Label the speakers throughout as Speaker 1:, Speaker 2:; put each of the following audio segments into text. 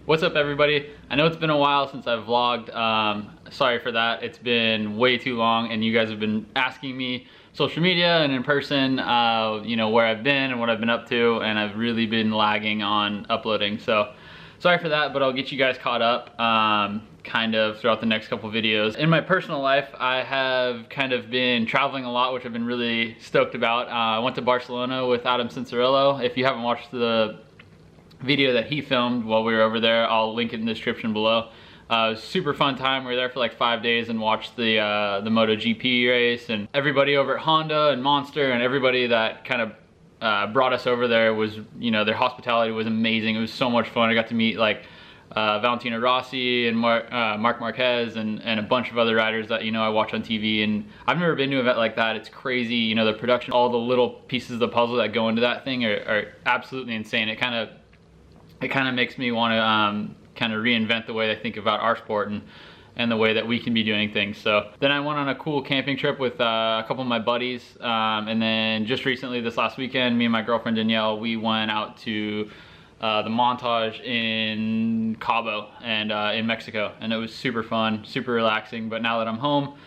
Speaker 1: What's up, everybody? I know it's been a while since I've vlogged. Sorry for that. It's been way too long, and you guys have been asking me social media and in person, you know, where I've been and what I've been up to, and I've really been lagging on uploading. So sorry for that, but I'll get you guys caught up kind of throughout the next couple videos. In my personal life, I have kind of been traveling a lot, which I've been really stoked about. I went to Barcelona with Adam Cincerillo. If you haven't watched the video that he filmed while we were over there, I'll link it in the description below. It was a super fun time. We were there for like 5 days and watched the MotoGP race, and everybody over at Honda and Monster and everybody that kind of brought us over there was, you know, their hospitality was amazing. It was so much fun. I got to meet like Valentino Rossi and Marc Marquez and a bunch of other riders that, you know, I watch on TV, and I've never been to an event like that. It's crazy, you know, the production, all the little pieces of the puzzle that go into that thing are absolutely insane. It kind of makes me want to kind of reinvent the way I think about our sport and the way that we can be doing things. So then I went on a cool camping trip with a couple of my buddies, and then just recently this last weekend, me and my girlfriend Danielle, we went out to the Montage in Cabo and in Mexico, and it was super fun, super relaxing. But now that I'm home,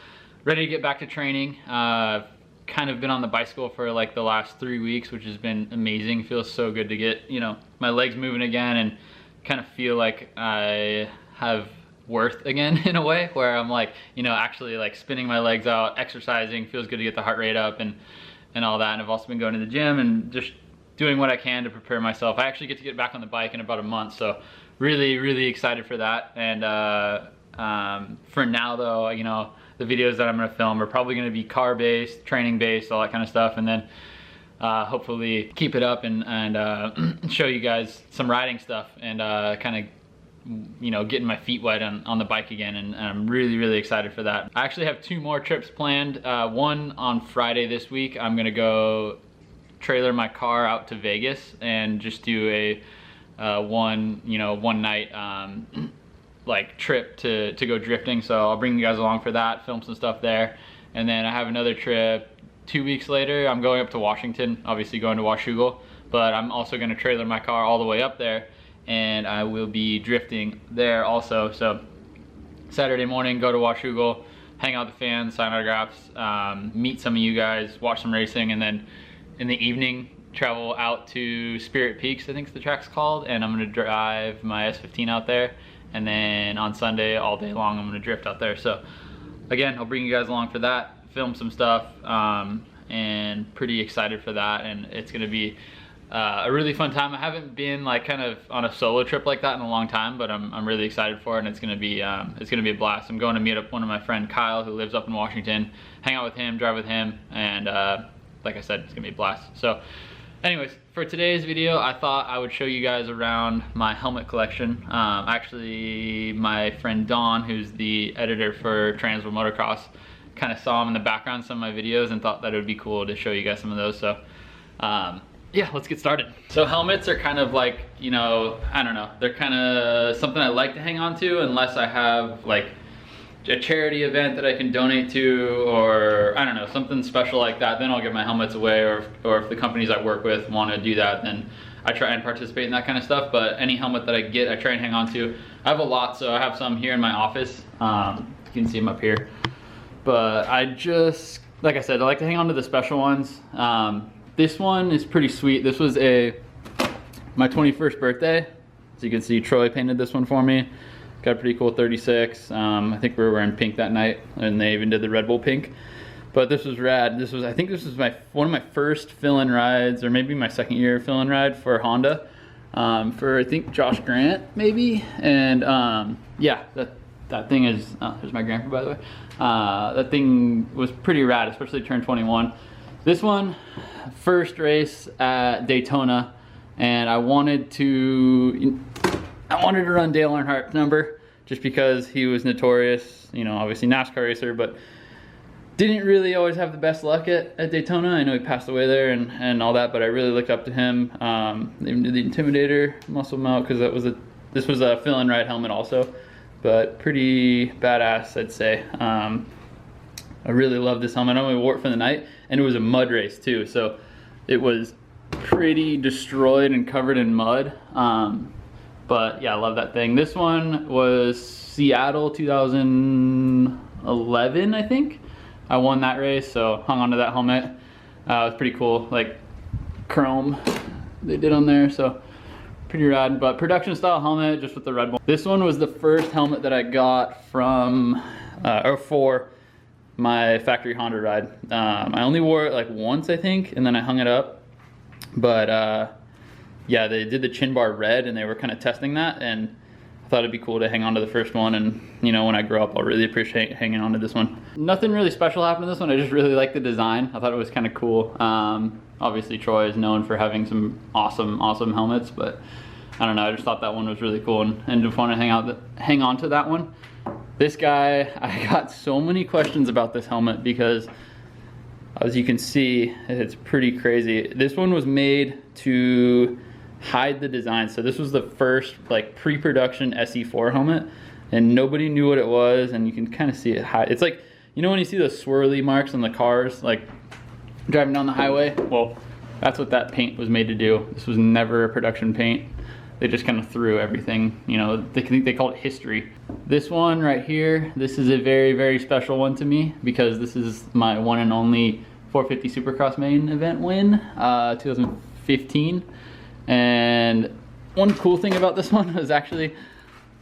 Speaker 1: ready to get back to training, kind of been on the bicycle for like the last 3 weeks, which has been amazing. Feels so good to get, you know, my legs moving again and kind of feel like I have worth again in a way, where I'm like, you know, actually like spinning my legs out, exercising. Feels good to get the heart rate up and all that. And I've also been going to the gym and just doing what I can to prepare myself. I actually get to get back on the bike in about a month, so really excited for that. And for now though, you know, the videos that I'm going to film are probably going to be car based, training based, all that kind of stuff, and then hopefully keep it up and show you guys some riding stuff and kind of, you know, getting my feet wet on the bike again, and I'm really excited for that. I actually have 2 more trips planned. One on Friday this week. I'm going to go trailer my car out to Vegas and just do a one night like trip to go drifting. So I'll bring you guys along for that, film some stuff there. And then I have another trip 2 weeks later. I'm going up to Washington, obviously going to Washougal, but I'm also going to trailer my car all the way up there, and I will be drifting there also. So Saturday morning, go to Washougal, hang out with the fans, sign autographs, meet some of you guys, watch some racing, and then in the evening travel out to Spirit Peaks, I think the track's called, and I'm going to drive my S15 out there. And then on Sunday, all day long, I'm gonna drift out there. So again, I'll bring you guys along for that, film some stuff, and pretty excited for that. And it's gonna be a really fun time. I haven't been like kind of on a solo trip like that in a long time, but I'm really excited for it, and it's gonna be a blast. I'm going to meet up one of my friend Kyle, who lives up in Washington, hang out with him, drive with him, and like I said, it's gonna be a blast. So anyways, for today's video, I thought I would show you guys around my helmet collection. Actually, my friend Don, who's the editor for Transworld Motocross, kind of saw him in the background in some of my videos and thought that it would be cool to show you guys some of those. So yeah, let's get started. So helmets are kind of like, you know, I don't know, they're kind of something I like to hang on to unless I have like a charity event that I can donate to, or I don't know, something special like that. Then I'll give my helmets away, or if the companies I work with want to do that, then I try and participate in that kind of stuff. But any helmet that I get, I try and hang on to. I have a lot, so I have some here in my office. You can see them up here. But I just, like I said, I like to hang on to the special ones. This one is pretty sweet. This was my 21st birthday. As you can see, Troy painted this one for me. Got a pretty cool 36. I think we were wearing pink that night, and they even did the Red Bull pink. But this was rad. I think this was one of my first fill-in rides, or maybe my second year fill-in ride for Honda, for I think Josh Grant maybe. And yeah, that thing is. Here's my grandpa, by the way. That thing was pretty rad, especially turn 21. This one, first race at Daytona, and I wanted to run Dale Earnhardt's number just because he was notorious, you know, obviously NASCAR racer, but didn't really always have the best luck at Daytona. I know he passed away there and all that, but I really looked up to him. They even did the Intimidator muscle mount because this was a fill-in ride helmet also, but pretty badass, I'd say. I really love this helmet. I only wore it for the night, and it was a mud race too, so it was pretty destroyed and covered in mud. But yeah, I love that thing. This one was Seattle 2011, I think. I won that race, so hung onto that helmet. It was pretty cool, like chrome they did on there, so pretty rad. But production style helmet, just with the red one. This one was the first helmet that I got from, or for my factory Honda ride. I only wore it like once, I think, and then I hung it up. But yeah, they did the chin bar red and they were kind of testing that, and I thought it'd be cool to hang on to the first one, and you know, when I grow up I'll really appreciate hanging on to this one. Nothing really special happened to this one, I just really liked the design. I thought it was kind of cool. Obviously Troy is known for having some awesome helmets, but I don't know, I just thought that one was really cool and just want to hang on to that one. This guy, I got so many questions about this helmet because, as you can see, it's pretty crazy. This one was made to hide the design. So this was the first like pre-production SE4 helmet, and nobody knew what it was, and you can kind of see it hide. It's like, you know when you see those swirly marks on the cars, like driving down the highway? Well, that's what that paint was made to do. This was never a production paint. They just kind of threw everything, you know, they called it history. This one right here, this is a very special one to me because this is my one and only 450 Supercross main event win, 2015. And one cool thing about this one was actually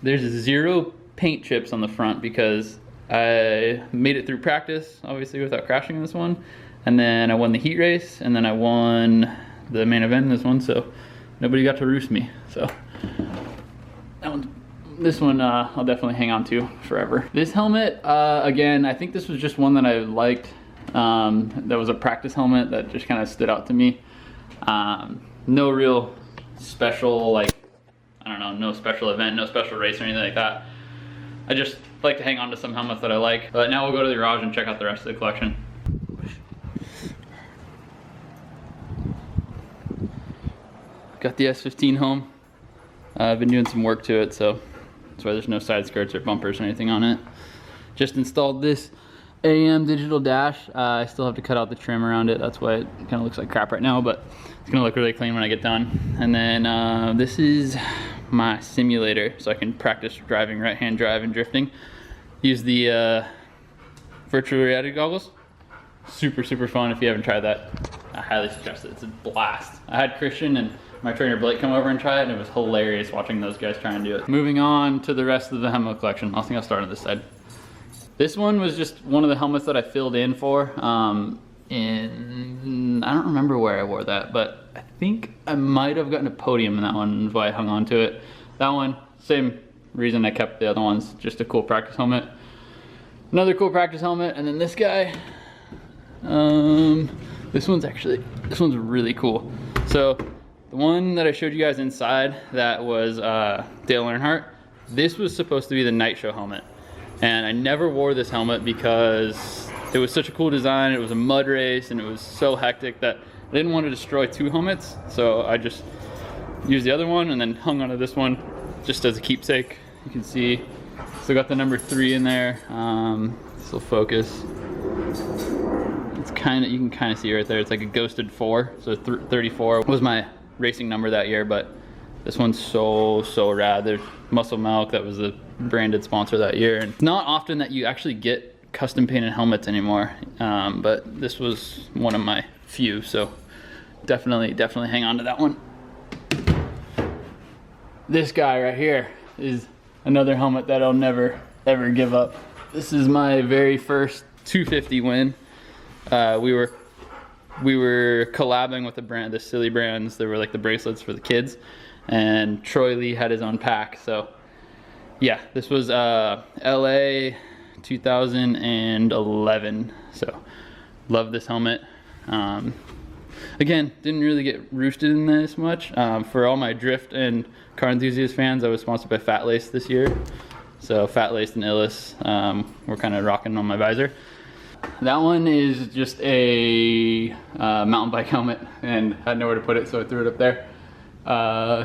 Speaker 1: there's 0 paint chips on the front because I made it through practice, obviously without crashing in this one. And then I won the heat race, and then I won the main event in this one, so nobody got to roost me. So this one I'll definitely hang on to forever. This helmet, again, I think this was just one that I liked. That was a practice helmet that just kind of stood out to me. No real special, like, I don't know, no special event, no special race or anything like that. I just like to hang on to some helmets that I like. But now we'll go to the garage and check out the rest of the collection. Got the S15 home. I've been doing some work to it, so that's why there's no side skirts or bumpers or anything on it. Just installed this AM digital dash. I still have to cut out the trim around it. That's why it kind of looks like crap right now, but it's gonna look really clean when I get done. And then this is my simulator, so I can practice driving right-hand drive and drifting. Use the virtual reality goggles. Super fun. If you haven't tried that, I highly suggest it. It's a blast. I had Christian and my trainer Blake come over and try it, and it was hilarious watching those guys try and do it. Moving on to the rest of the helmet collection. I think I'll start on this side. This one was just one of the helmets that I filled in for. I don't remember where I wore that, but I think I might have gotten a podium in that one, is why I hung on to it. That one, same reason I kept the other ones, just a cool practice helmet. Another cool practice helmet, and then this guy. This one's really cool. So the one that I showed you guys inside, that was Dale Earnhardt. This was supposed to be the night show helmet. And I never wore this helmet because it was such a cool design. It was a mud race and it was so hectic that I didn't want to destroy 2 helmets. So I just used the other one and then hung onto this one just as a keepsake. You can see, still got the number 3 in there. This will focus. It's kind of, you can kind of see right there. It's like a ghosted 4. So 34 was my racing number that year, but this one's so rad. There's Muscle Milk, that was the branded sponsor that year. And it's not often that you actually get custom painted helmets anymore, but this was one of my few, so definitely hang on to that one. This guy right here is another helmet that I'll never ever give up. This is my very first 250 win. We were collabing with the brand, the Silly brands. They were like the bracelets for the kids, and Troy Lee had his own pack. So yeah, this was LA 2011. So love this helmet. Again, didn't really get roosted in this much. For all my drift and car enthusiast fans, I was sponsored by Fat Lace this year. So Fat Lace and Illis, we're kind of rocking on my visor. That one is just a mountain bike helmet, and I had nowhere to put it, so I threw it up there.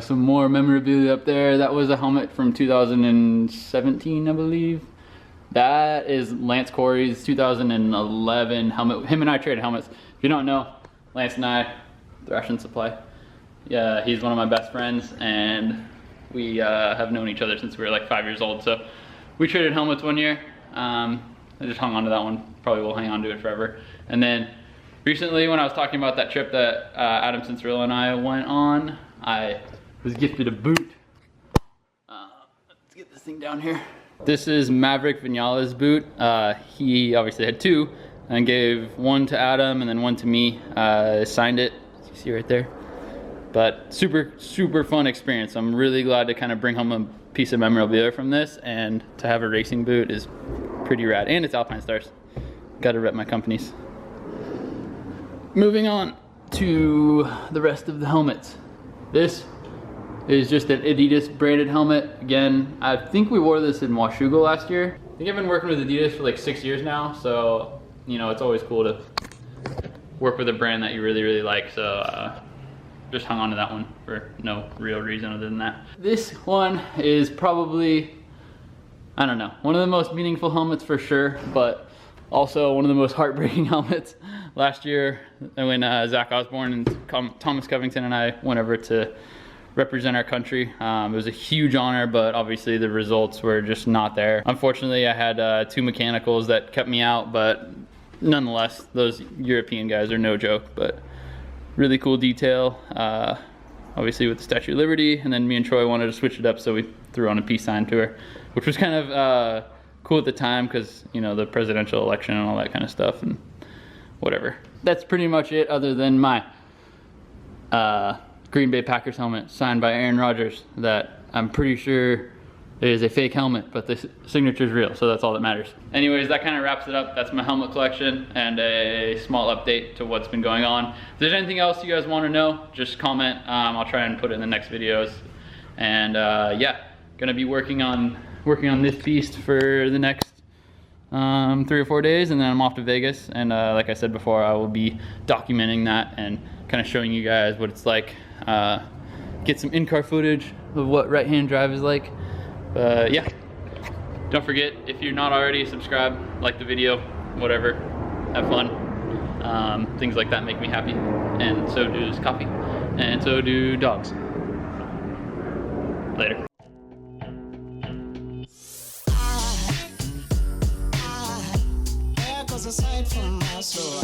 Speaker 1: Some more memorabilia up there. That was a helmet from 2017, I believe. That is Lance Corey's 2011 helmet. Him and I traded helmets. If you don't know, Lance and I, Thrashin Supply. Yeah, he's one of my best friends, and We have known each other since we were like 5 years old. So we traded helmets one year. I just hung on to that one. Probably will hang on to it forever. And then recently, when I was talking about that trip that Adam Cincerilla and I went on, I was gifted a boot. Let's get this thing down here. This is Maverick Vinales' boot. He obviously had two and gave one to Adam and then one to me. Signed it, as you see right there. But super fun experience. I'm really glad to kind of bring home a piece of memorabilia from this, and to have a racing boot is pretty rad. And it's Alpinestars. Gotta rep my companies. Moving on to the rest of the helmets. This is just an Adidas branded helmet. Again, I think we wore this in Washougal last year. I think I've been working with Adidas for like 6 years now, so you know, it's always cool to work with a brand that you really like. So just hung on to that one for no real reason other than that. This one is probably, I don't know, one of the most meaningful helmets for sure, but also one of the most heartbreaking helmets. Last year, when Zach Osborne and Thomas Covington and I went over to represent our country, it was a huge honor, but obviously the results were just not there. Unfortunately, I had two mechanicals that kept me out, but nonetheless, those European guys are no joke. But really cool detail, obviously with the Statue of Liberty, and then me and Troy wanted to switch it up, so we threw on a peace sign to her, which was kind of cool at the time because, you know, the presidential election and all that kind of stuff and whatever. That's pretty much it, other than my Green Bay Packers helmet signed by Aaron Rodgers that I'm pretty sure is a fake helmet, but the signature is real, so that's all that matters. Anyways, that kind of wraps it up. That's my helmet collection and a small update to what's been going on. If there's anything else you guys want to know, just comment. I'll try and put it in the next videos. And yeah, gonna be working on this beast for the next 3 or 4 days, and then I'm off to Vegas. And like I said before, I will be documenting that and kind of showing you guys what it's like. Get some in-car footage of what right-hand drive is like. Yeah, don't forget, if you're not already, subscribe, like the video, whatever, have fun. Things like that make me happy, and so does coffee, and so do dogs. Later. Aside from my soul.